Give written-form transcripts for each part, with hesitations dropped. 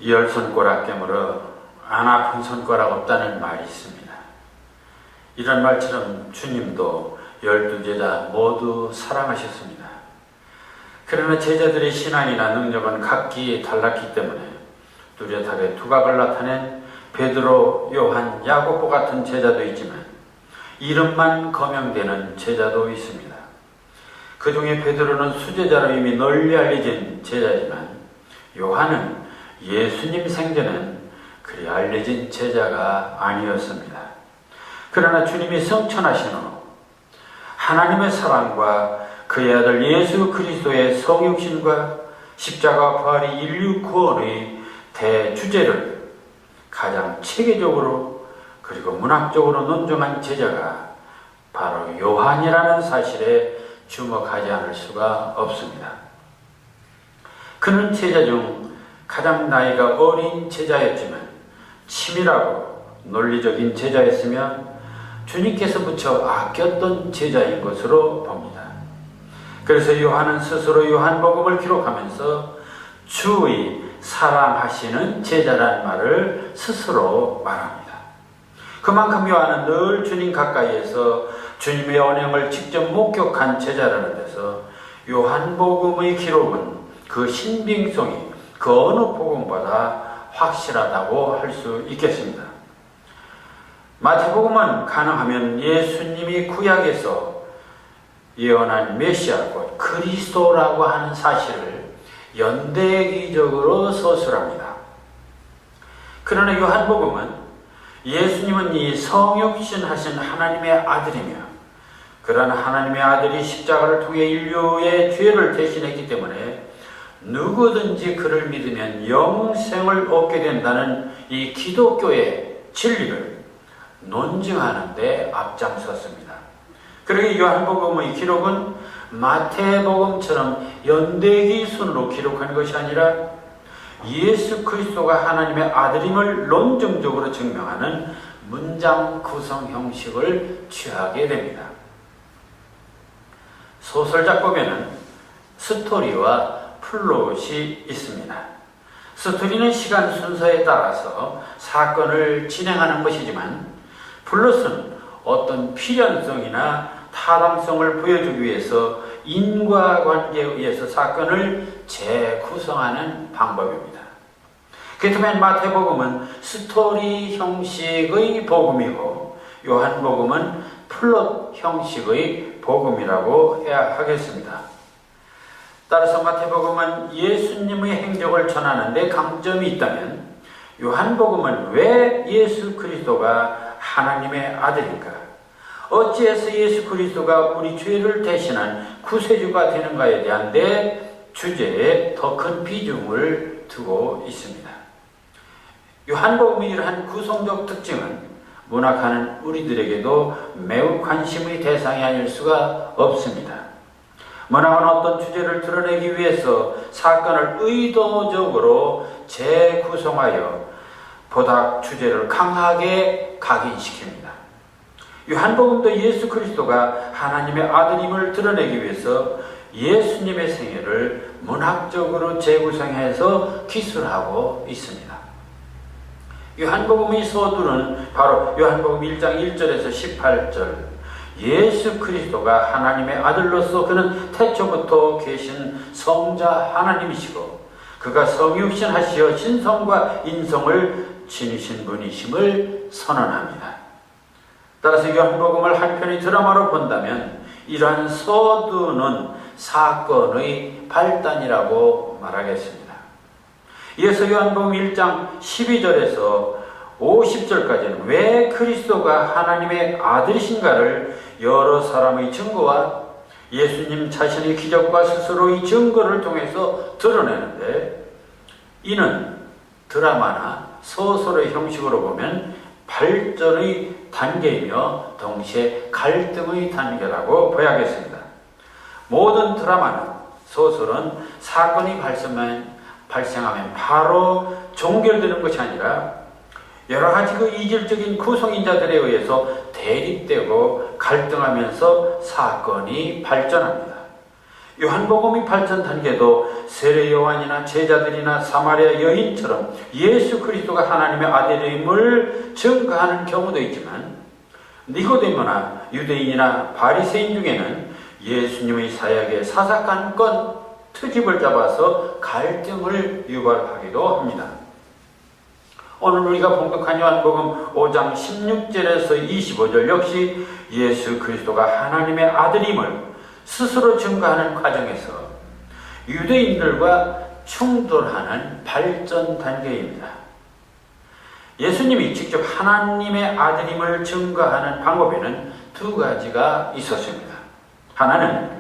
열 손가락 깨물어 안 아픈 손가락 없다는 말이 있습니다. 이런 말처럼 주님도 12제자 모두 사랑하셨습니다. 그러나 제자들의 신앙이나 능력은 각기 달랐기 때문에 뚜렷하게 두각을 나타낸 베드로, 요한, 야고보 같은 제자도 있지만 이름만 거명되는 제자도 있습니다. 그 중에 베드로는 수제자로 이미 널리 알려진 제자지만 요한은 예수님 생전엔 그리 알려진 제자가 아니었습니다. 그러나 주님이 성천하신 후 하나님의 사랑과 그의 아들 예수 그리스도의 성육신과 십자가 부활이 인류 구원의 대주제를 가장 체계적으로 그리고 문학적으로 논증한 제자가 바로 요한이라는 사실에 주목하지 않을 수가 없습니다. 그는 제자 중 가장 나이가 어린 제자였지만 치밀하고 논리적인 제자였으며 주님께서 무척 아꼈던 제자인 것으로 봅니다. 그래서 요한은 스스로 요한복음을 기록하면서 주의 사랑하시는 제자라는 말을 스스로 말합니다. 그만큼 요한은 늘 주님 가까이에서 주님의 언행을 직접 목격한 제자라는 데서 요한복음의 기록은 그 신빙성이 그 어느 복음보다 확실하다고 할 수 있겠습니다. 마태복음은 가능하면 예수님이 구약에서 예언한 메시아 곧 그리스도라고 하는 사실을 연대기적으로 서술합니다. 그러나 요한복음은 예수님은 이 성육신 하신 하나님의 아들이며 그러나 하나님의 아들이 십자가를 통해 인류의 죄를 대신했기 때문에 누구든지 그를 믿으면 영생을 얻게 된다는 이 기독교의 진리를 논증하는 데 앞장섰습니다. 그러기에 요한복음의 기록은 마태복음처럼 연대기 순으로 기록한 것이 아니라 예수 그리스도가 하나님의 아들임을 논증적으로 증명하는 문장 구성 형식을 취하게 됩니다. 소설 작품에는 스토리와 플롯이 있습니다. 스토리는 시간 순서에 따라서 사건을 진행하는 것이지만 플롯은 어떤 필연성이나 타당성을 보여주기 위해서 인과관계에 의해서 사건을 재구성하는 방법입니다. 그렇다면 마태복음은 스토리 형식의 복음이고 요한복음은 플롯 형식의 복음이라고 해야 하겠습니다. 따라서 마태복음은 예수님의 행적을 전하는 데 강점이 있다면 요한복음은 왜 예수 그리스도가 하나님의 아들인가? 어찌해서 예수 그리스도가 우리 죄를 대신한 구세주가 되는가에 대한 데 주제에 더 큰 비중을 두고 있습니다. 요한복음의 이러한 구성적 특징은 문학하는 우리들에게도 매우 관심의 대상이 아닐 수가 없습니다. 문학은 어떤 주제를 드러내기 위해서 사건을 의도적으로 재구성하여 보다 주제를 강하게 각인시킵니다. 요한복음도 예수 그리스도가 하나님의 아들임을 드러내기 위해서 예수님의 생애를 문학적으로 재구성해서 기술하고 있습니다. 요한복음의 서두는 바로 요한복음 1장 1절에서 18절 예수 그리스도가 하나님의 아들로서 그는 태초부터 계신 성자 하나님이시고 그가 성육신 하시어 신성과 인성을 지니신 분이심을 선언합니다. 따라서 요한복음을 한편의 드라마로 본다면 이러한 서두는 사건의 발단이라고 말하겠습니다. 이어서 요한복음 1장 12절에서 50절까지는 왜 그리스도가 하나님의 아들이신가를 여러 사람의 증거와 예수님 자신의 기적과 스스로의 증거를 통해서 드러내는데 이는 드라마나 소설의 형식으로 보면 발전의 단계이며 동시에 갈등의 단계라고 봐야겠습니다. 모든 드라마는 소설은 사건이 발생하면 바로 종결되는 것이 아니라 여러 가지 그 이질적인 구성인자들에 의해서 대립되고 갈등하면서 사건이 발전합니다. 요한복음의 발전 단계도 세례 요한이나 제자들이나 사마리아 여인처럼 예수 그리스도가 하나님의 아들임을 증거하는 경우도 있지만, 니고데모나 유대인이나 바리새인 중에는 예수님의 사역에 사사건건 트집을 잡아서 갈등을 유발하기도 합니다. 오늘 우리가 봉독한 요한복음 5장 16절에서 25절 역시 예수 그리스도가 하나님의 아들임을 스스로 증거하는 과정에서 유대인들과 충돌하는 발전 단계입니다. 예수님이 직접 하나님의 아들임을 증거하는 방법에는 두 가지가 있었습니다. 하나는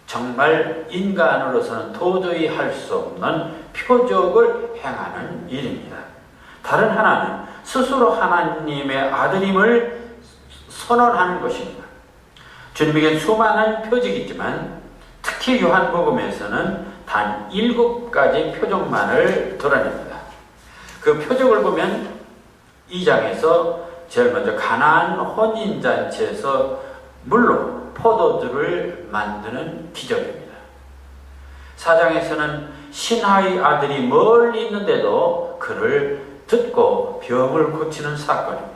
정말 인간으로서는 도저히 할 수 없는 표적을 행하는 일입니다. 다른 하나는 스스로 하나님의 아들임을 선언하는 것입니다. 주님에게 수많은 표적이 있지만 특히 요한복음에서는 단 7가지 표적만을 드러냅니다. 그 표적을 보면 2장에서 제일 먼저 가나안 혼인잔치에서 물로 포도주를 만드는 기적입니다. 4장에서는 신하의 아들이 멀리 있는데도 그를 듣고 병을 고치는 사건입니다.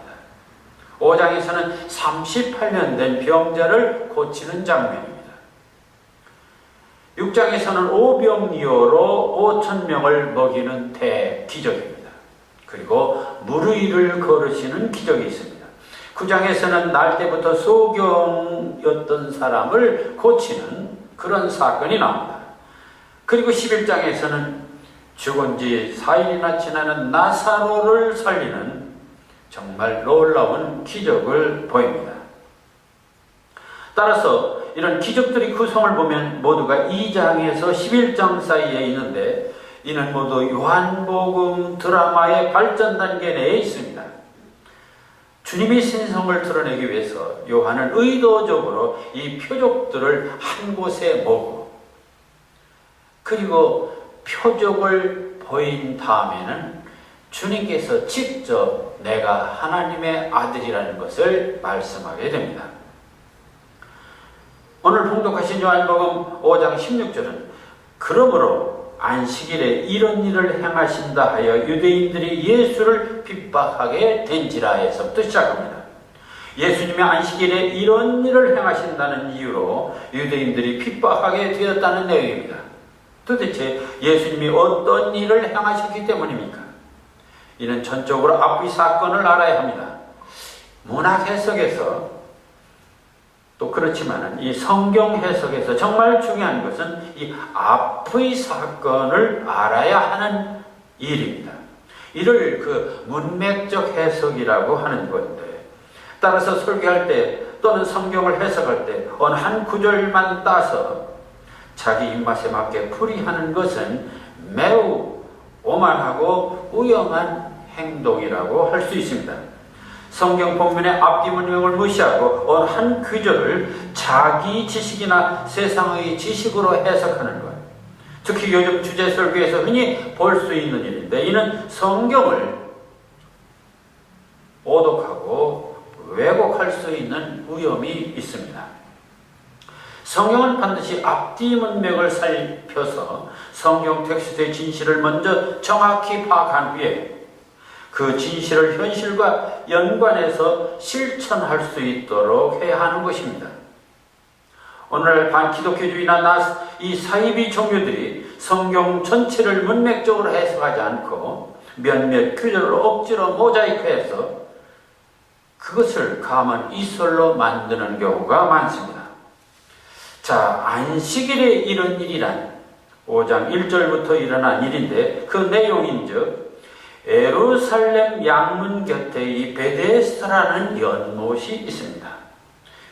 5장에서는 38년 된 병자를 고치는 장면입니다. 6장에서는 오병이어로 5,000명을 먹이는 대기적입니다. 그리고 물 위를 걸으시는 기적이 있습니다. 9장에서는 날 때부터 소경이었던 사람을 고치는 그런 사건이 나옵니다. 그리고 11장에서는 죽은 지 4일이나 지나는 나사로를 살리는 정말 놀라운 기적을 보입니다. 따라서 이런 기적들의 구성을 보면 모두가 2장에서 11장 사이에 있는데 이는 모두 요한복음 드라마의 발전 단계 내에 있습니다. 주님의 신성을 드러내기 위해서 요한은 의도적으로 이 표적들을 한 곳에 모으고 그리고 표적을 보인 다음에는 주님께서 직접 내가 하나님의 아들이라는 것을 말씀하게 됩니다. 오늘 봉독하신 요한복음 5장 16절은 그러므로 안식일에 이런 일을 행하신다 하여 유대인들이 예수를 핍박하게 된지라에서부터 시작합니다. 예수님이 안식일에 이런 일을 행하신다는 이유로 유대인들이 핍박하게 되었다는 내용입니다. 도대체 예수님이 어떤 일을 행하셨기 때문입니까? 이는 전적으로 앞의 사건을 알아야 합니다. 문학 해석에서 또 그렇지만 이 성경 해석에서 정말 중요한 것은 이 앞의 사건을 알아야 하는 일입니다. 이를 그 문맥적 해석이라고 하는 건데, 따라서 설교할 때 또는 성경을 해석할 때 어느 한 구절만 따서 자기 입맛에 맞게 풀이하는 것은 매우 오만하고 위험한 행동이라고 할 수 있습니다. 성경 본문의 앞뒤 문맥을 무시하고 어느 한 구절을 자기 지식이나 세상의 지식으로 해석하는 것, 특히 요즘 주제 설교에서 흔히 볼 수 있는 일인데 이는 성경을 오독하고 왜곡할 수 있는 위험이 있습니다. 성경은 반드시 앞뒤 문맥을 살펴서 성경 텍스트의 진실을 먼저 정확히 파악한 후에 그 진실을 현실과 연관해서 실천할 수 있도록 해야 하는 것입니다. 오늘날 반기독교주의나 이 사이비 종교들이 성경 전체를 문맥적으로 해석하지 않고 몇몇 구절을 억지로 모자이크해서 그것을 가만 이설로 만드는 경우가 많습니다. 자, 안식일에 이런 일이란 5장 1절부터 일어난 일인데 그 내용인즉 예루살렘 양문 곁에 이 베데스다라는 연못이 있습니다.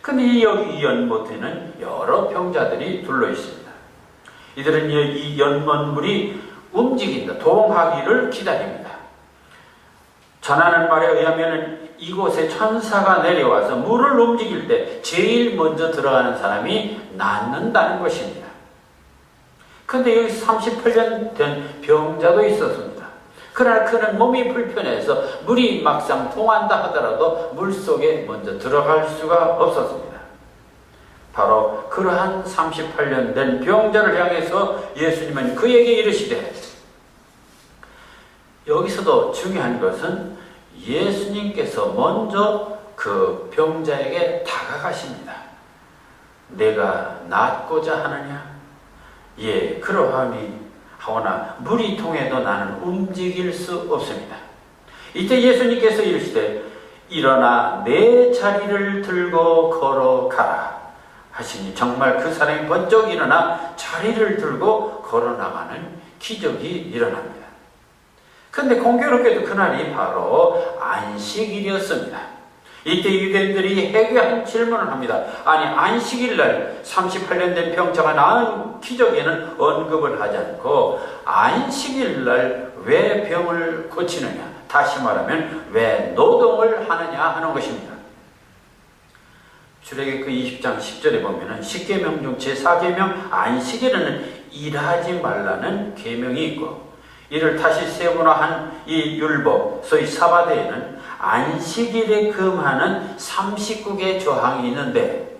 근데 여기 이 연못에는 여러 병자들이 둘러 있습니다. 이들은 이 연못물이 움직인다, 동하기를 기다립니다. 전하는 말에 의하면 이곳에 천사가 내려와서 물을 움직일 때 제일 먼저 들어가는 사람이 낫는다는 것입니다. 그런데 여기 38년 된 병자도 있었습니다. 그러나 그는 몸이 불편해서 물이 막상 통한다 하더라도 물속에 먼저 들어갈 수가 없었습니다. 바로 그러한 38년 된 병자를 향해서 예수님은 그에게 이르시되, 여기서도 중요한 것은 예수님께서 먼저 그 병자에게 다가가십니다. 내가 낫고자 하느냐? 예, 그러하니 하오나 물이 통해도 나는 움직일 수 없습니다. 이때 예수님께서 이르시되 일어나 내 자리를 들고 걸어가라 하시니 정말 그 사람이 번쩍 일어나 자리를 들고 걸어나가는 기적이 일어납니다. 그런데 공교롭게도 그날이 바로 안식일이었습니다. 이때 유대인들이 해괴한 질문을 합니다. 아니, 안식일날 38년 된 병자가 나은 기적에는 언급을 하지 않고 안식일날 왜 병을 고치느냐, 다시 말하면 왜 노동을 하느냐 하는 것입니다. 출애굽기 20장 10절에 보면은 10계명 중 제4계명 안식일에는 일하지 말라는 계명이 있고, 이를 다시 세분화한 이 율법, 소위 사바대에는 안식일에 금하는 39개 조항이 있는데,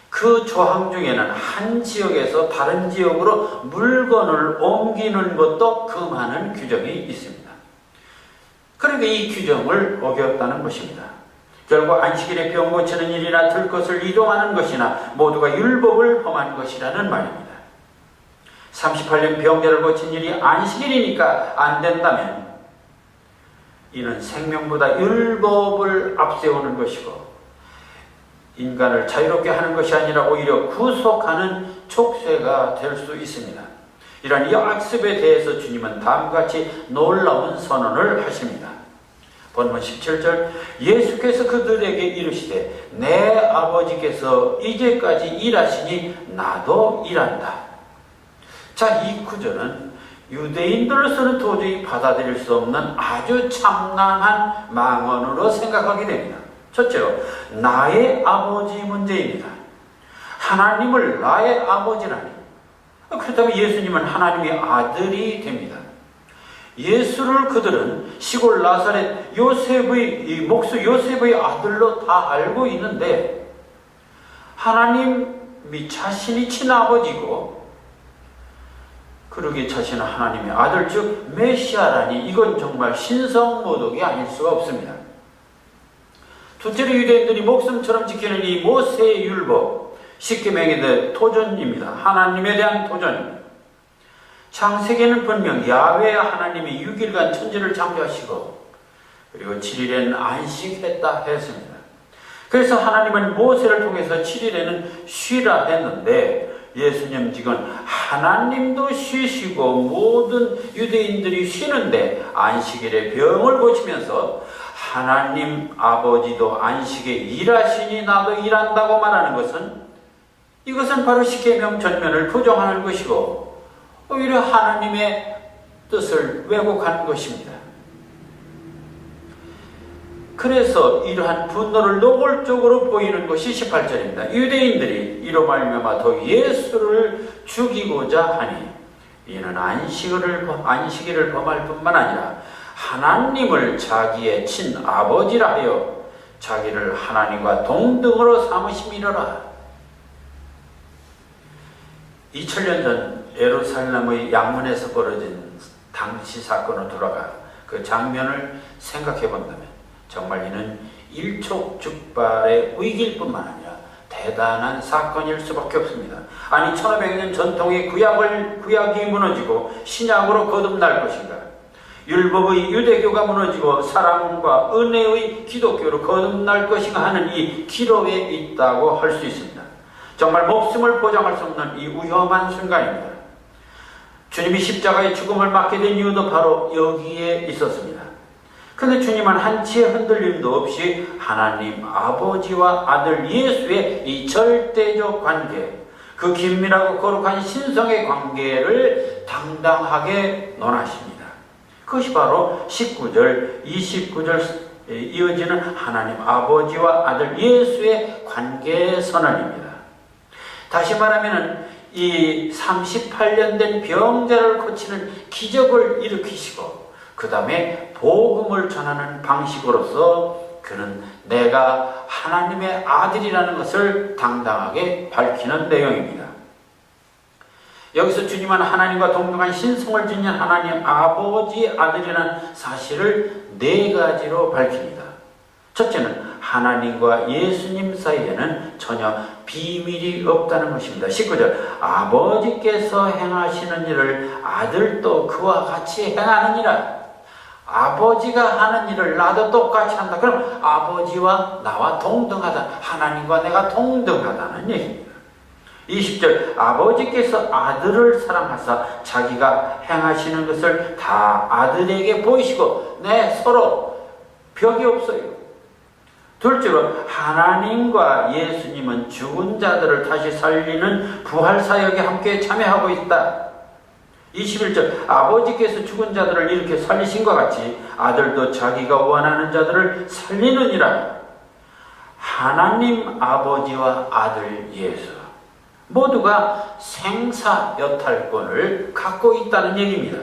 그 조항 중에는 한 지역에서 다른 지역으로 물건을 옮기는 것도 금하는 규정이 있습니다. 그러니까 이 규정을 어겼다는 것입니다. 결국 안식일에 병 고치는 일이나 들것을 이동하는 것이나 모두가 율법을 범한 것이라는 말입니다. 38년 병자를 고친 일이 안식일이니까 안 된다면 이는 생명보다 율법을 앞세우는 것이고 인간을 자유롭게 하는 것이 아니라 오히려 구속하는 촉쇠가 될 수 있습니다. 이런 이 악습에 대해서 주님은 다음같이 놀라운 선언을 하십니다. 본문 17절, 예수께서 그들에게 이르시되 내 아버지께서 이제까지 일하시니 나도 일한다. 자, 이 구절은 유대인들로서는 도저히 받아들일 수 없는 아주 참남한 망언으로 생각하게 됩니다. 첫째로, 나의 아버지 문제입니다. 하나님을 나의 아버지라니. 그렇다면 예수님은 하나님의 아들이 됩니다. 예수를 그들은 시골 나사렛 요셉의 목수 요셉의 아들로 다 알고 있는데, 하나님이 자신이 친아버지고 그러기에 자신은 하나님의 아들 즉 메시아라니, 이건 정말 신성모독이 아닐 수가 없습니다. 둘째로, 유대인들이 목숨처럼 지키는 이 모세의 율법, 십계명의 도전입니다. 하나님에 대한 도전입니다. 창세기는 분명 야훼 하나님이 6일간 천지를 창조하시고 그리고 7일에는 안식했다 했습니다. 그래서 하나님은 모세를 통해서 7일에는 쉬라 했는데, 예수님 지금 하나님도 쉬시고 모든 유대인들이 쉬는데 안식일에 병을 고치면서 하나님 아버지도 안식에 일하시니 나도 일한다고 말하는 것은, 이것은 바로 십계명 전면을 부정하는 것이고 오히려 하나님의 뜻을 왜곡하는 것입니다. 그래서 이러한 분노를 노골적으로 보이는 것이 18절입니다. 유대인들이 이로 말미암아 더 예수를 죽이고자 하니 이는 안식일을 범할 뿐만 아니라 하나님을 자기의 친아버지라 하여 자기를 하나님과 동등으로 삼으심이로라. 2000년 전 예루살렘의 양문에서 벌어진 당시 사건으로 돌아가 그 장면을 생각해 본다면 정말 이는 일촉즉발의 위기일 뿐만 아니라 대단한 사건일 수밖에 없습니다. 아니, 1500년 전통의 구약이 무너지고 신약으로 거듭날 것인가? 율법의 유대교가 무너지고 사랑과 은혜의 기독교로 거듭날 것인가 하는 이 기로에 있다고 할 수 있습니다. 정말 목숨을 보장할 수 없는 이 위험한 순간입니다. 주님이 십자가의 죽음을 맞게 된 이유도 바로 여기에 있었습니다. 그런데 주님은 한치의 흔들림도 없이 하나님 아버지와 아들 예수의 이 절대적 관계, 그 긴밀하고 거룩한 신성의 관계를 당당하게 논하십니다. 그것이 바로 19절, 29절 이어지는 하나님 아버지와 아들 예수의 관계 선언입니다. 다시 말하면 이 38년 된 병자를 고치는 기적을 일으키시고 그 다음에 복음을 전하는 방식으로서 그는 내가 하나님의 아들이라는 것을 당당하게 밝히는 내용입니다. 여기서 주님은 하나님과 동등한 신성을 지닌 하나님 아버지 아들이라는 사실을 네 가지로 밝힙니다. 첫째는 하나님과 예수님 사이에는 전혀 비밀이 없다는 것입니다. 19절 아버지께서 행하시는 일을 아들도 그와 같이 행하느니라. 아버지가 하는 일을 나도 똑같이 한다. 그럼 아버지와 나와 동등하다. 하나님과 내가 동등하다는 얘기입니다. 20절 아버지께서 아들을 사랑하사 자기가 행하시는 것을 다 아들에게 보이시고 서로 벽이 없어요. 둘째로 하나님과 예수님은 죽은 자들을 다시 살리는 부활사역에 함께 참여하고 있다. 21절 아버지께서 죽은 자들을 이렇게 살리신 것 같이 아들도 자기가 원하는 자들을 살리느니라. 하나님 아버지와 아들 예수 모두가 생사여탈권을 갖고 있다는 얘기입니다.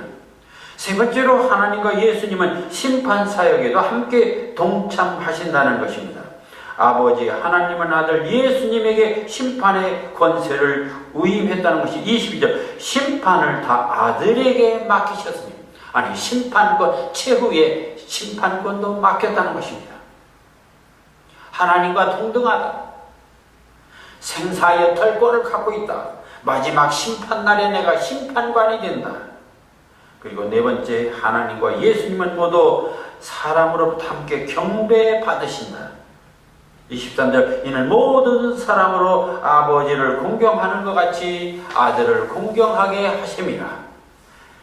세 번째로 하나님과 예수님은 심판사역에도 함께 동참하신다는 것입니다. 아버지 하나님은 아들 예수님에게 심판의 권세를 위임했다는 것이 22절 심판을 다 아들에게 맡기셨습니다. 아니 심판권 최후의 심판권도 맡겼다는 것입니다. 하나님과 동등하다. 생사여탈권을 갖고 있다. 마지막 심판날에 내가 심판관이 된다. 그리고 네 번째 하나님과 예수님은 모두 사람으로부터 함께 경배받으신다. 23절 이는 모든 사람으로 아버지를 공경하는 것 같이 아들을 공경하게 하심이라.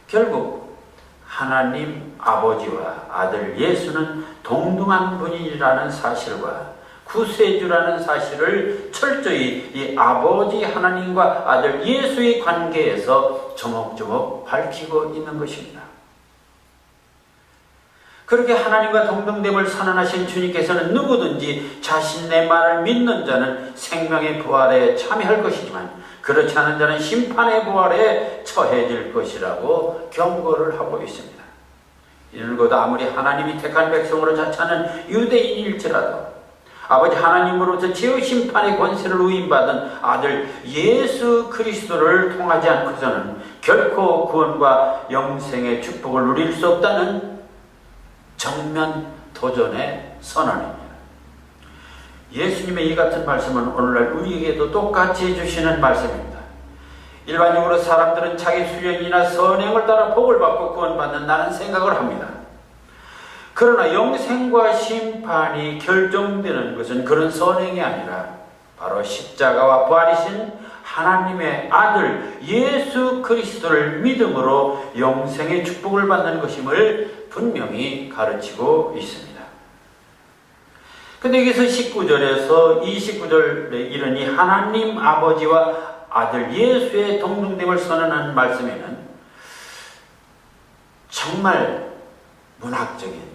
결국 하나님 아버지와 아들 예수는 동등한 분이라는 사실과 구세주라는 사실을 철저히 이 아버지 하나님과 아들 예수의 관계에서 조목조목 밝히고 있는 것입니다. 그렇게 하나님과 동등됨을 선언하신 주님께서는 누구든지 자신의 말을 믿는 자는 생명의 부활에 참여할 것이지만 그렇지 않은 자는 심판의 부활에 처해질 것이라고 경고를 하고 있습니다. 이들보다 아무리 하나님이 택한 백성으로 자처하는 유대인일지라도 아버지 하나님으로부터 죄의 심판의 권세를 위임받은 아들 예수 그리스도를 통하지 않고서는 결코 구원과 영생의 축복을 누릴 수 없다는 정면 도전의 선언입니다. 예수님의 이 같은 말씀은 오늘날 우리에게도 똑같이 해주시는 말씀입니다. 일반적으로 사람들은 자기 수련이나 선행을 따라 복을 받고 구원받는다는 생각을 합니다. 그러나 영생과 심판이 결정되는 것은 그런 선행이 아니라 바로 십자가와 부활이신 하나님의 아들 예수 그리스도를 믿음으로 영생의 축복을 받는 것임을 분명히 가르치고 있습니다. 근데 여기서 19절에서 29절에 이르니 하나님 아버지와 아들 예수의 동등됨을 선언하는 말씀에는 정말 문학적인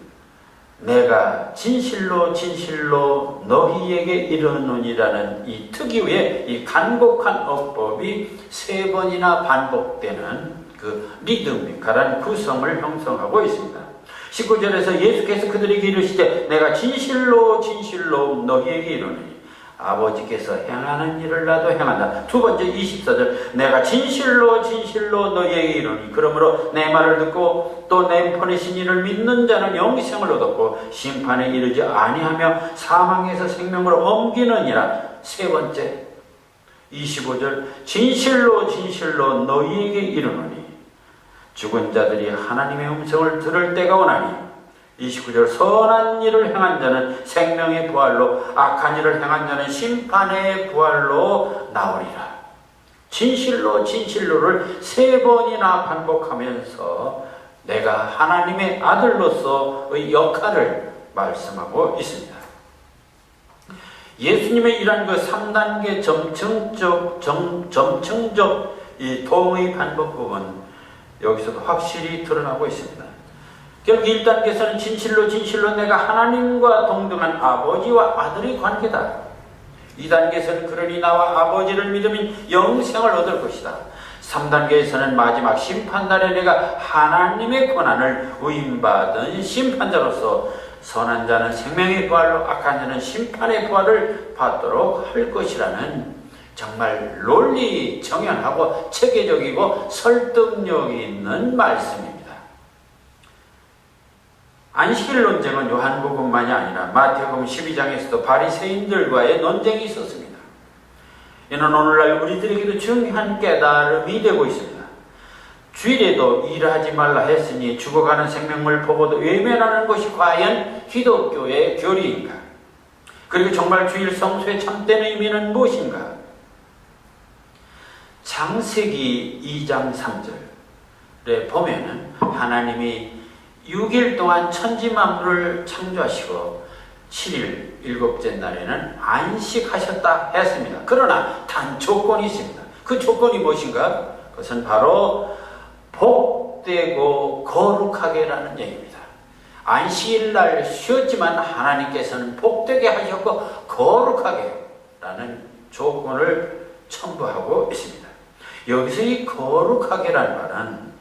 내가 진실로 진실로 너희에게 이르노니라는 이 특유의 이 간곡한 어법이 세 번이나 반복되는 그 리드미컬한 구성을 형성하고 있습니다. 19절에서 예수께서 그들에게 이르시되 내가 진실로 진실로 너희에게 이르노니 아버지께서 행하는 일을 나도 행한다. 두 번째 24절 내가 진실로 진실로 너희에게 이르노니 그러므로 내 말을 듣고 또 내 보내신 이를 믿는 자는 영생을 얻었고 심판에 이르지 아니하며 사망에서 생명으로 옮기느니라. 세 번째 25절 진실로 진실로 너희에게 이르노니 죽은 자들이 하나님의 음성을 들을 때가 오나니 29절 선한 일을 행한 자는 생명의 부활로 악한 일을 행한 자는 심판의 부활로 나오리라. 진실로 진실로를 세 번이나 반복하면서 내가 하나님의 아들로서의 역할을 말씀하고 있습니다. 예수님의 이러한 그 3단계 점층적 이 동의 반복 부분 여기서도 확실히 드러나고 있습니다. 결국 1단계에서는 진실로 진실로 내가 하나님과 동등한 아버지와 아들의 관계다. 2단계에서는 그러니 나와 아버지를 믿으면 영생을 얻을 것이다. 3단계에서는 마지막 심판날에 내가 하나님의 권한을 위임받은 심판자로서 선한 자는 생명의 부활로 악한 자는 심판의 부활을 받도록 할 것이라는 정말 논리 정연하고 체계적이고 설득력이 있는 말씀입니다. 안식일 논쟁은 요한복음만이 아니라 마태복음 12장에서도 바리새인들과의 논쟁이 있었습니다. 이는 오늘날 우리들에게도 중요한 깨달음이 되고 있습니다. 주일에도 일하지 말라 했으니 죽어가는 생명을 보고도 외면하는 것이 과연 기독교의 교리인가? 그리고 정말 주일 성수의 참된 의미는 무엇인가? 창세기 2장 3절에 보면은 하나님이 6일 동안 천지 만물을 창조하시고 7일 일곱째 날에는 안식하셨다 했습니다. 그러나 단 조건이 있습니다. 그 조건이 무엇인가? 그것은 바로 복되고 거룩하게라는 얘기입니다. 안식일날 쉬었지만 하나님께서는 복되게 하셨고 거룩하게라는 조건을 첨부하고 있습니다. 여기서 이 거룩하게라는 말은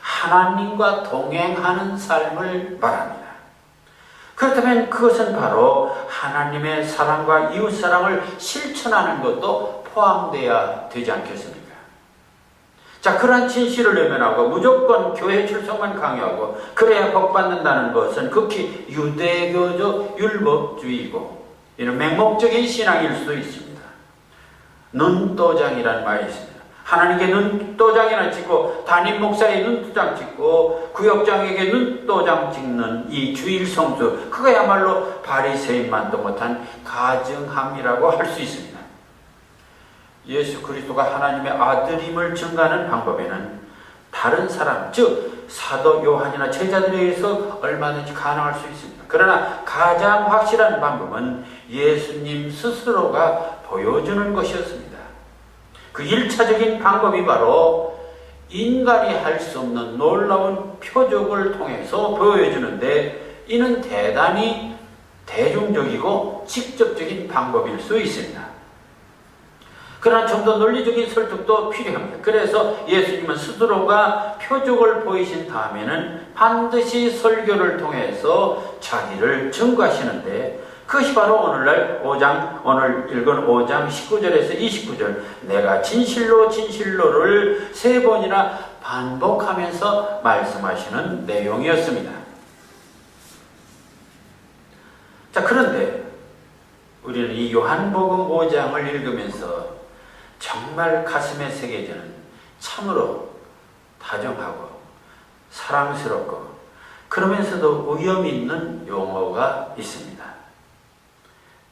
하나님과 동행하는 삶을 말합니다. 그렇다면 그것은 바로 하나님의 사랑과 이웃사랑을 실천하는 것도 포함되어야 되지 않겠습니까? 자, 그러한 진실을 외면하고 무조건 교회 출석만 강요하고 그래야 복받는다는 것은 극히 유대교적 율법주의이고 이런 맹목적인 신앙일 수도 있습니다. 눈도장이라는 말이 있습니다. 하나님께 눈도장이나 찍고 담임 목사의 눈도장 찍고 구역장에게 눈도장 찍는 이 주일 성수, 그거야말로 바리새인만도 못한 가증함이라고 할 수 있습니다. 예수 그리스도가 하나님의 아들임을 증거하는 방법에는 다른 사람, 즉 사도 요한이나 제자들에 의해서 얼마든지 가능할 수 있습니다. 그러나 가장 확실한 방법은 예수님 스스로가 보여주는 것이었습니다. 그 1차적인 방법이 바로 인간이 할 수 없는 놀라운 표적을 통해서 보여주는데 이는 대단히 대중적이고 직접적인 방법일 수 있습니다. 그러나 좀 더 논리적인 설득도 필요합니다. 그래서 예수님은 스스로가 표적을 보이신 다음에는 반드시 설교를 통해서 자기를 증거하시는데 그것이 바로 오늘 읽은 5장 19절에서 29절 내가 진실로 진실로를 3번이나 반복하면서 말씀하시는 내용이었습니다. 자, 그런데 우리는 이 요한복음 5장을 읽으면서 정말 가슴에 새겨지는 참으로 다정하고 사랑스럽고 그러면서도 위험 있는 용어가 있습니다.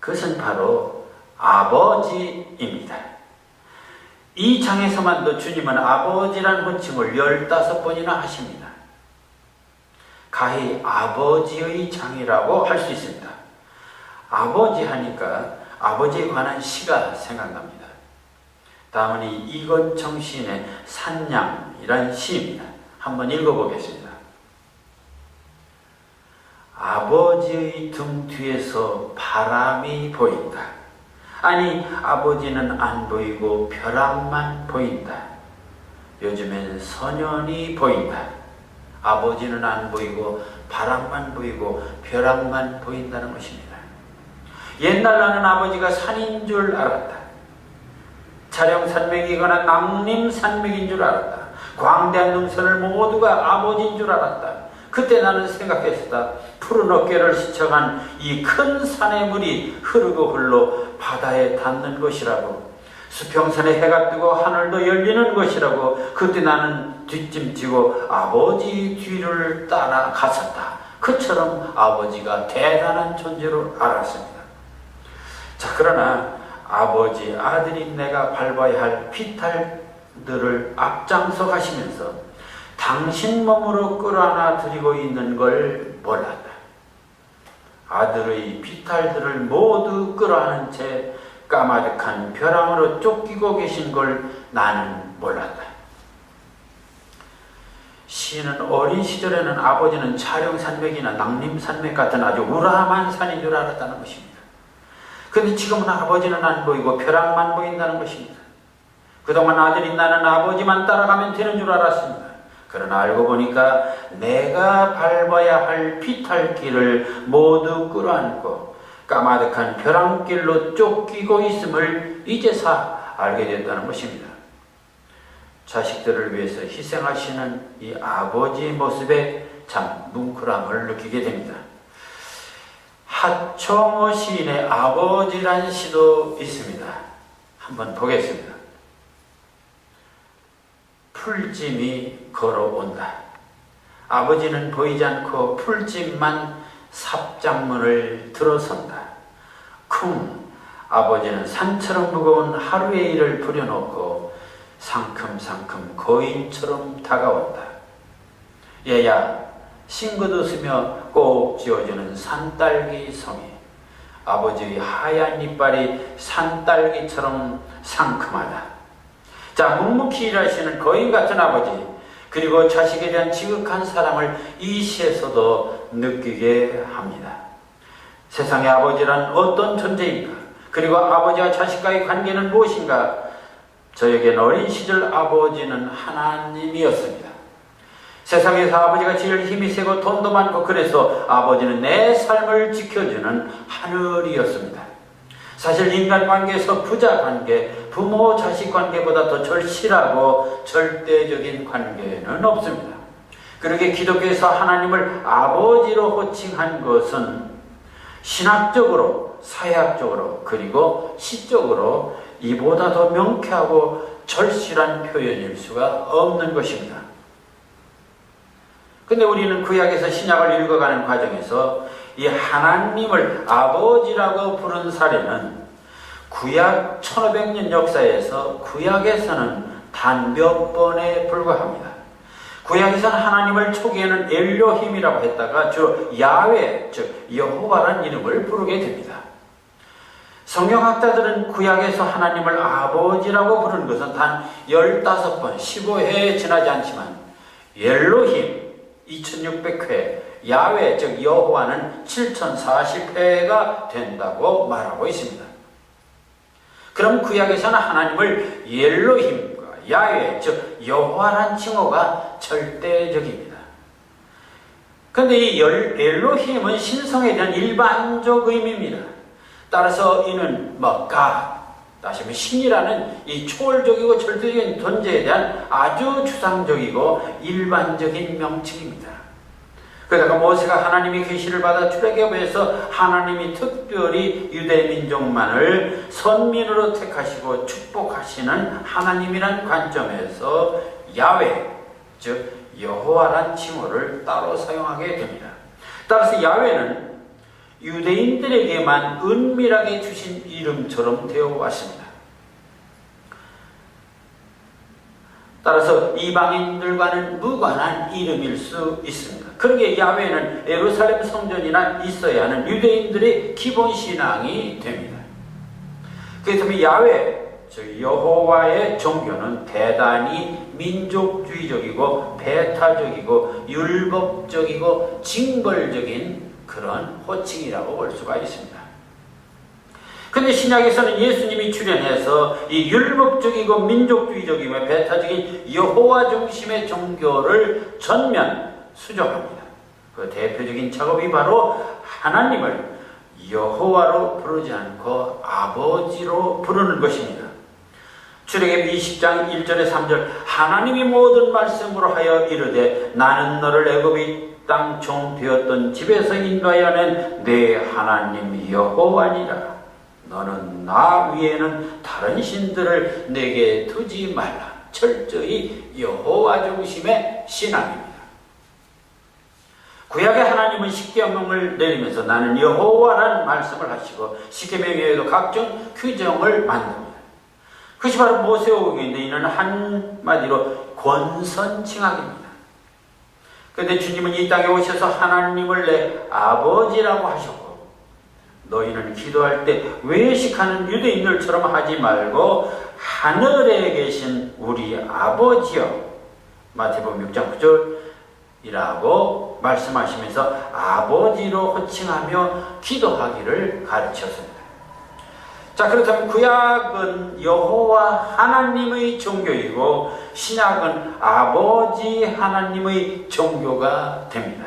그것은 바로 아버지입니다. 이 장에서만도 주님은 아버지란 호칭을 15번이나 하십니다. 가히 아버지의 장이라고 할 수 있습니다. 아버지 하니까 아버지에 관한 시가 생각납니다. 다음은 이건청 시인의 산양이란 시입니다. 한번 읽어보겠습니다. 아버지의 등 뒤에서 바람이 보인다. 아니 아버지는 안 보이고 벼락만 보인다. 요즘엔 선연이 보인다. 아버지는 안 보이고 바람만 보이고 벼락만 보인다는 것입니다. 옛날 나는 아버지가 산인 줄 알았다. 자령산맥이거나 낭림산맥인 줄 알았다. 광대한 능선을 모두가 아버지인 줄 알았다. 그때 나는 생각했다. 푸른 어깨를 스쳐간 이 큰 산의 물이 흐르고 흘러 바다에 닿는 것이라고. 수평선에 해가 뜨고 하늘도 열리는 것이라고. 그때 나는 뒷짐지고 아버지 뒤를 따라갔었다. 그처럼 아버지가 대단한 존재로 알았습니다. 자, 그러나 아버지, 아들인 내가 밟아야 할 비탈들을 앞장서 가시면서 당신 몸으로 끌어안아 드리고 있는 걸 몰랐다. 아들의 비탈들을 모두 끌어안은 채 까마득한 벼랑으로 쫓기고 계신 걸 나는 몰랐다. 시인은 어린 시절에는 아버지는 차령산맥이나 낭림산맥 같은 아주 우람한 산인 줄 알았다는 것입니다. 그런데 지금은 아버지는 안 보이고 벼락만 보인다는 것입니다. 그동안 아들인 나는 아버지만 따라가면 되는 줄 알았습니다. 그러나 알고 보니까 내가 밟아야 할 비탈길을 모두 끌어안고 까마득한 벼랑길로 쫓기고 있음을 이제서 알게 됐다는 것입니다. 자식들을 위해서 희생하시는 이 아버지의 모습에 참 뭉클함을 느끼게 됩니다. 하청호 시인의 아버지란 시도 있습니다. 한번 보겠습니다. 풀짐이 걸어온다. 아버지는 보이지 않고 풀짐만 삽장문을 들어선다. 쿵! 아버지는 산처럼 무거운 하루의 일을 부려놓고 상큼상큼 거인처럼 다가온다. 얘야, 싱긋 웃으며 꼭 지어주는 산딸기 성이, 아버지의 하얀 이빨이 산딸기처럼 상큼하다. 자, 묵묵히 일하시는 거인 같은 아버지, 그리고 자식에 대한 지극한 사랑을 이 시에서도 느끼게 합니다. 세상의 아버지란 어떤 존재인가? 그리고 아버지와 자식과의 관계는 무엇인가? 저에겐 어린 시절 아버지는 하나님이었습니다. 세상에서 아버지가 제일 힘이 세고 돈도 많고 그래서 아버지는 내 삶을 지켜주는 하늘이었습니다. 사실 인간관계에서 부자관계, 부모 자식 관계보다 더 절실하고 절대적인 관계는 없습니다. 그러게 기독교에서 하나님을 아버지로 호칭한 것은 신학적으로, 사회학적으로, 그리고 시적으로 이보다 더 명쾌하고 절실한 표현일 수가 없는 것입니다. 근데 우리는 구약에서 신약을 읽어가는 과정에서 이 하나님을 아버지라고 부른 사례는 구약 1500년 역사에서 구약에서는 단 몇 번에 불과합니다. 구약에서는 하나님을 초기에는 엘로힘이라고 했다가 주로 야훼, 즉 여호와라는 이름을 부르게 됩니다. 성경학자들은 구약에서 하나님을 아버지라고 부르는 것은 단 15번, 15회에 지나지 않지만 엘로힘 2600회, 야훼 즉 여호와는 7040회가 된다고 말하고 있습니다. 그럼 구약에서는 하나님을 엘로힘과 야훼 즉 여호와란 칭호가 절대적입니다. 그런데 이 엘로힘은 신성에 대한 일반적 의미입니다. 따라서 이는 다시 말해 신이라는 이 초월적이고 절대적인 존재에 대한 아주 추상적이고 일반적인 명칭입니다. 그러다가 모세가 하나님의 계시를 받아 출애굽에서 하나님이 특별히 유대 민족만을 선민으로 택하시고 축복하시는 하나님이란 관점에서 야훼 즉 여호와란 칭호를 따로 사용하게 됩니다. 따라서 야훼는 유대인들에게만 은밀하게 주신 이름처럼 되어 왔습니다. 따라서 이방인들과는 무관한 이름일 수 있습니다. 그러기에 야훼는 예루살렘 성전이나 있어야 하는 유대인들의 기본 신앙이 됩니다. 그렇다면 야훼, 즉 여호와의 종교는 대단히 민족주의적이고 배타적이고 율법적이고 징벌적인 그런 호칭이라고 볼 수가 있습니다. 그런데 신약에서는 예수님이 출현해서 이 율법적이고 민족주의적이며 배타적인 여호와 중심의 종교를 전면 수정합니다. 그 대표적인 작업이 바로 하나님을 여호와로 부르지 않고 아버지로 부르는 것입니다. 출애굽 20장 1절에 3절 하나님이 모든 말씀으로 하여 이르되 나는 너를 애굽의 땅 종 되었던 집에서 인도하여 낸 내 하나님 여호와니라. 너는 나 위에는 다른 신들을 내게 두지 말라. 철저히 여호와 중심의 신앙입니다. 구약의 하나님은 십계명을 내리면서 나는 여호와라는 말씀을 하시고 십계명에도 각종 규정을 만듭니다. 그것이 바로 모세오경인데 이는 한마디로 권선징악입니다. 그런데 주님은 이 땅에 오셔서 하나님을 내 아버지라고 하셨고 너희는 기도할 때 외식하는 유대인들처럼 하지 말고 하늘에 계신 우리 아버지여 마태복음 6장 9절이라고 말씀하시면서 아버지로 호칭하며 기도하기를 가르쳤습니다. 자, 그렇다면 구약은 여호와 하나님의 종교이고 신약은 아버지 하나님의 종교가 됩니다.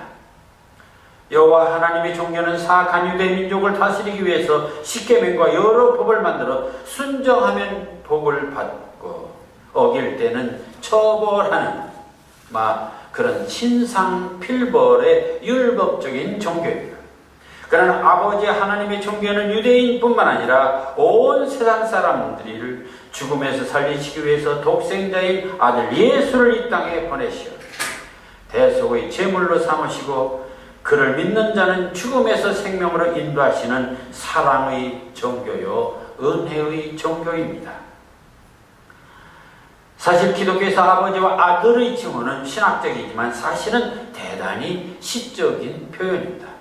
여호와 하나님의 종교는 사악한 유대 민족을 다스리기 위해서 십계명과 여러 법을 만들어 순정하면 복을 받고 어길 때는 처벌하는 그런 신상필벌의 율법적인 종교입니다. 그러나 아버지 하나님의 종교는 유대인뿐만 아니라 온 세상 사람들을 죽음에서 살리시기 위해서 독생자인 아들 예수를 이 땅에 보내시어 대속의 제물로 삼으시고 그를 믿는 자는 죽음에서 생명으로 인도하시는 사랑의 종교요 은혜의 종교입니다. 사실 기독교에서 아버지와 아들의 징후는 신학적이지만 사실은 대단히 시적인 표현입니다.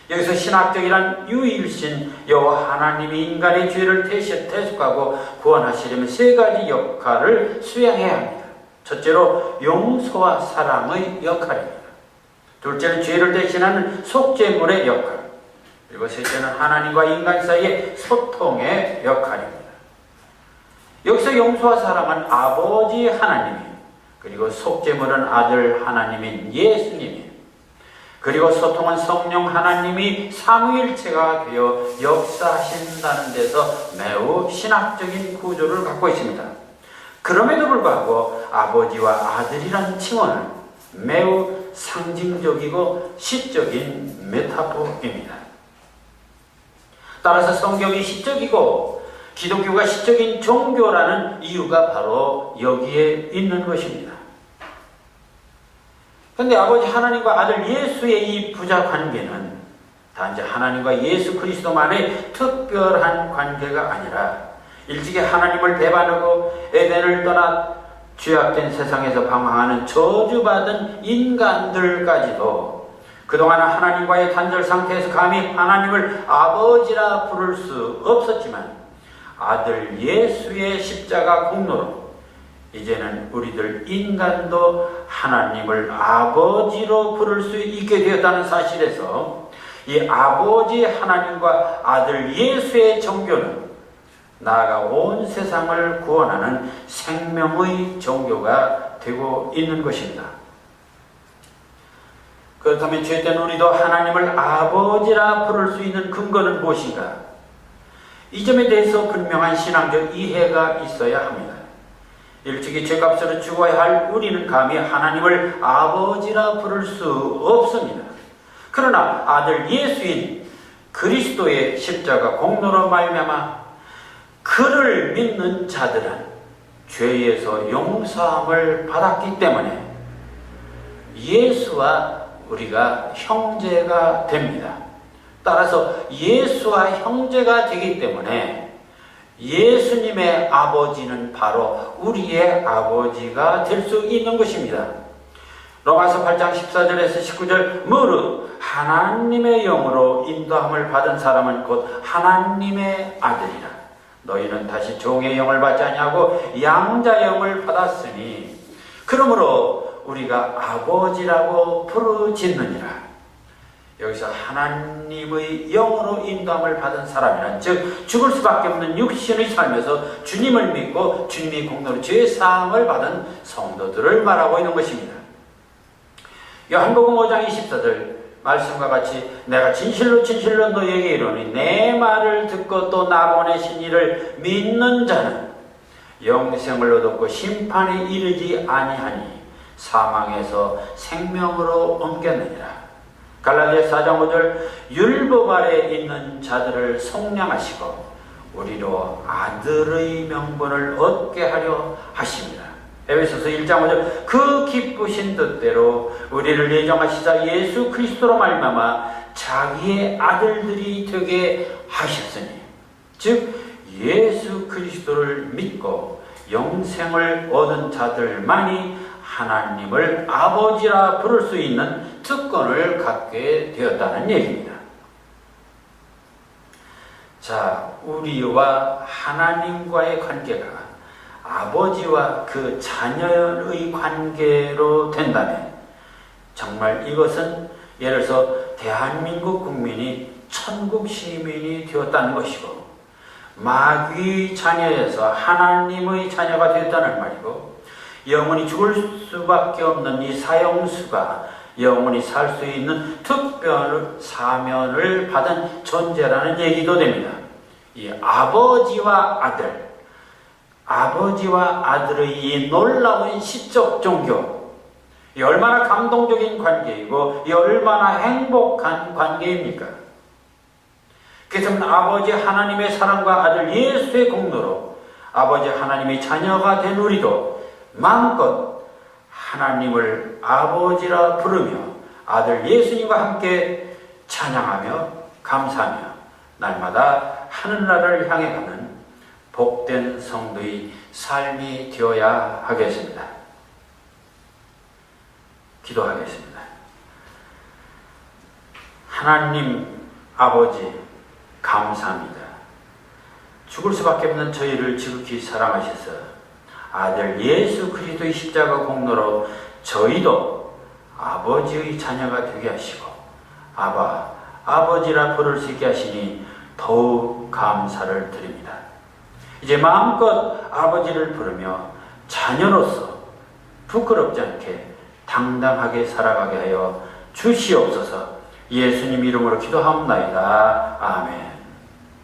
여기서 신학적이란 유일신 여호와 하나님이 인간의 죄를 대속하고 구원하시려면 세 가지 역할을 수행해야 합니다. 첫째로 용서와 사랑의 역할입니다. 둘째는 죄를 대신하는 속죄물의 역할, 그리고 셋째는 하나님과 인간 사이의 소통의 역할입니다. 여기서 용서와 사랑은 아버지 하나님이, 그리고 속죄물은 아들 하나님인 예수님이, 그리고 소통은 성령 하나님이 삼위일체가 되어 역사하신다는 데서 매우 신학적인 구조를 갖고 있습니다. 그럼에도 불구하고 아버지와 아들이라는 칭호는 매우 상징적이고 시적인 메타포입니다. 따라서 성경이 시적이고 기독교가 시적인 종교라는 이유가 바로 여기에 있는 것입니다. 그런데 아버지 하나님과 아들 예수의 이 부자 관계는 단지 하나님과 예수 그리스도만의 특별한 관계가 아니라 일찍이 하나님을 배반하고 에덴을 떠나 죄악된 세상에서 방황하는 저주받은 인간들까지도 그동안 하나님과의 단절 상태에서 감히 하나님을 아버지라 부를 수 없었지만 아들 예수의 십자가 공로로 이제는 우리들 인간도 하나님을 아버지로 부를 수 있게 되었다는 사실에서 이 아버지 하나님과 아들 예수의 종교는 나아가 온 세상을 구원하는 생명의 종교가 되고 있는 것입니다. 그렇다면 죄된 우리도 하나님을 아버지라 부를 수 있는 근거는 무엇인가? 이 점에 대해서 분명한 신앙적 이해가 있어야 합니다. 일찍이 죄값으로 죽어야 할 우리는 감히 하나님을 아버지라 부를 수 없습니다. 그러나 아들 예수인 그리스도의 십자가 공로로 말미암아 그를 믿는 자들은 죄에서 용서함을 받았기 때문에 예수와 우리가 형제가 됩니다. 따라서 예수와 형제가 되기 때문에 예수님의 아버지는 바로 우리의 아버지가 될 수 있는 것입니다. 로마서 8장 14절에서 19절 무릇 하나님의 영으로 인도함을 받은 사람은 곧 하나님의 아들이라. 너희는 다시 종의 영을 받지 아니하고 양자 영을 받았으니 그러므로 우리가 아버지라고 부르짖느니라. 여기서 하나님의 영으로 인도함을 받은 사람이란 즉 죽을 수밖에 없는 육신의 삶에서 주님을 믿고 주님의 공로로 죄사함을 받은 성도들을 말하고 있는 것입니다. 요한복음 5장 24절 말씀과 같이 내가 진실로 진실로 너희에게 이르노니 내 말을 듣고 또 나 보내신 이를 믿는 자는 영생을 얻었고 심판에 이르지 아니하니 사망에서 생명으로 옮겼느니라. 갈라디아 4장 5절 율법 아래 있는 자들을 속량하시고 우리로 아들의 명분을 얻게 하려 하십니다. 에베소서 1장 5절 그 기쁘신 뜻대로 우리를 예정하시자 예수 그리스도로 말미암아 자기의 아들들이 되게 하셨으니 즉 예수 그리스도를 믿고 영생을 얻은 자들만이 하나님을 아버지라 부를 수 있는 특권을 갖게 되었다는 얘기입니다. 자, 우리와 하나님과의 관계가 아버지와 그 자녀의 관계로 된다면 정말 이것은 예를 들어서 대한민국 국민이 천국 시민이 되었다는 것이고 마귀의 자녀에서 하나님의 자녀가 되었다는 말이고, 영원히 죽을 수밖에 없는 이 사형수가 영원히 살 수 있는 특별 사면을 받은 존재라는 얘기도 됩니다. 이 아버지와 아들의 이 놀라운 시적 종교, 이 얼마나 감동적인 관계이고 이 얼마나 행복한 관계입니까? 그래서 아버지 하나님의 사랑과 아들 예수의 공로로 아버지 하나님의 자녀가 된 우리도 마음껏 하나님을 아버지라 부르며 아들 예수님과 함께 찬양하며 감사하며 날마다 하늘나라를 향해 가는 복된 성도의 삶이 되어야 하겠습니다. 기도하겠습니다. 하나님 아버지 감사합니다. 죽을 수밖에 없는 저희를 지극히 사랑하셔서 아들 예수 그리스도의 십자가 공로로 저희도 아버지의 자녀가 되게 하시고 아버지라 부를 수 있게 하시니 더욱 감사를 드립니다. 이제 마음껏 아버지를 부르며 자녀로서 부끄럽지 않게 당당하게 살아가게 하여 주시옵소서. 예수님 이름으로 기도하옵나이다. 아멘.